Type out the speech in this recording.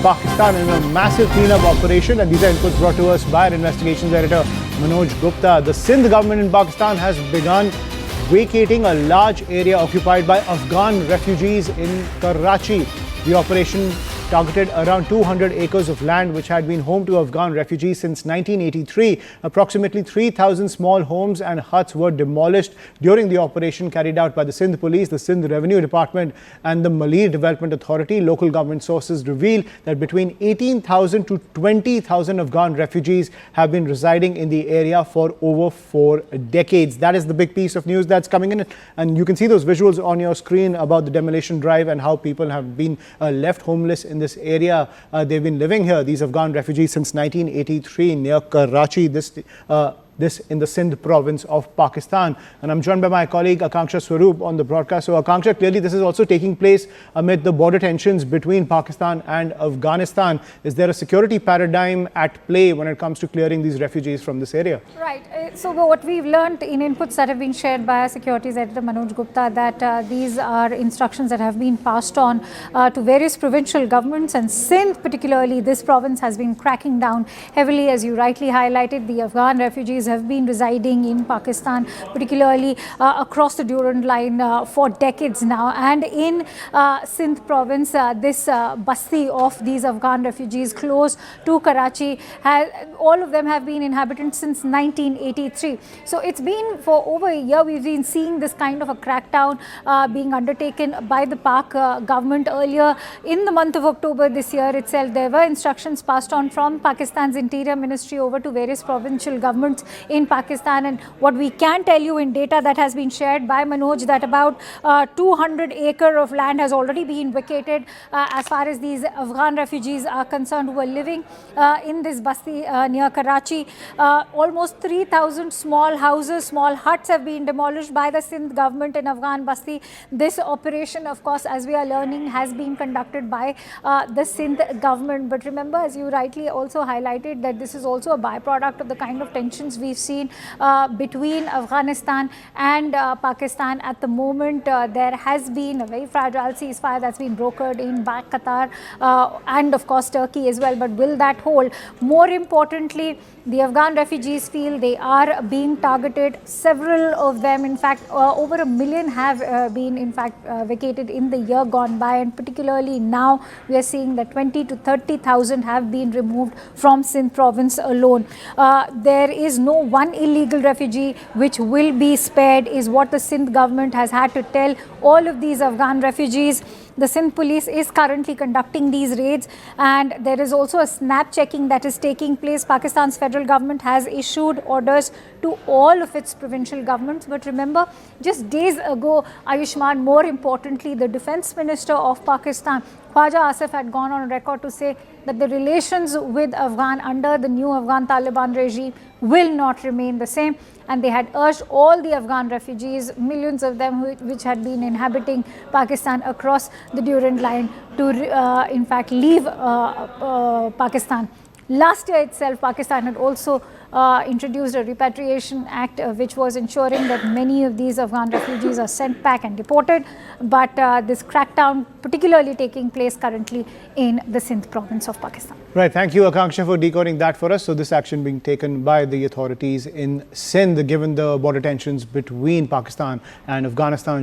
Pakistan in a massive cleanup operation, and these are inputs brought to us by our investigations editor Manoj Gupta. The Sindh government in Pakistan has begun vacating a large area occupied by Afghan refugees in Karachi. The operation targeted around 200 acres of land which had been home to Afghan refugees since 1983. Approximately 3,000 small homes and huts were demolished during the operation carried out by the Sindh Police, the Sindh Revenue Department and the Malid Development Authority. Local government sources reveal that between 18,000 to 20,000 Afghan refugees have been residing in the area for over 4 decades. That is the big piece of news that's coming in, and you can see those visuals on your screen about the demolition drive and how people have been left homeless in this area. They've been living here, these Afghan refugees, since 1983 near Karachi, this in the Sindh province of Pakistan. And I'm joined by my colleague Akanksha Swaroop on the broadcast. So Akanksha, clearly this is also taking place amid the border tensions between Pakistan and Afghanistan. Is there a security paradigm at play when it comes to clearing these refugees from this area? Right. So what we've learned in inputs that have been shared by our securities editor Manoj Gupta, that these are instructions that have been passed on to various provincial governments, and Sindh, particularly this province, has been cracking down heavily. As you rightly highlighted, the Afghan refugees have been residing in Pakistan, particularly across the Durand line for decades now. And in Sindh province, this basti of these Afghan refugees close to Karachi, all of them have been inhabitants since 1983. So it's been for over a year we've been seeing this kind of a crackdown being undertaken by the Pak government. Earlier in the month of October this year itself, there were instructions passed on from Pakistan's Interior Ministry over to various provincial governments in Pakistan. And what we can tell you in data that has been shared by Manoj, that about 200 acre of land has already been vacated as far as these Afghan refugees are concerned who are living in this basti near Karachi. Almost 3,000 small houses, small huts have been demolished by the Sindh government in Afghan basti. This operation, of course, as we are learning, has been conducted by the Sindh government. But remember, as you rightly also highlighted, that this is also a byproduct of the kind of tensions we've seen between Afghanistan and Pakistan. At the moment, there has been a very fragile ceasefire that's been brokered in Qatar and of course Turkey as well. But will that hold? More importantly, the Afghan refugees feel they are being targeted. Several of them, in fact, over 1 million have been in fact vacated in the year gone by, and particularly now we are seeing that 20 to 30,000 have been removed from Sindh province alone. There is no one illegal refugee which will be spared, is what the Sindh government has had to tell all of these Afghan refugees. The Sindh Police is currently conducting these raids, and there is also a snap checking that is taking place. Pakistan's federal government has issued orders to all of its provincial governments. But remember, just days ago, Ayushman, more importantly, the Defence Minister of Pakistan, Khwaja Asif, had gone on record to say that the relations with Afghan under the new Afghan Taliban regime will not remain the same. And they had urged all the Afghan refugees, millions of them which had been inhabiting Pakistan across the Durand line, to in fact leave Pakistan. Last year itself, Pakistan had also introduced a repatriation act which was ensuring that many of these Afghan refugees are sent back and deported. But this crackdown particularly taking place currently in the Sindh province of Pakistan. Right, thank you Akanksha for decoding that for us. So this action being taken by the authorities in Sindh given the border tensions between Pakistan and Afghanistan.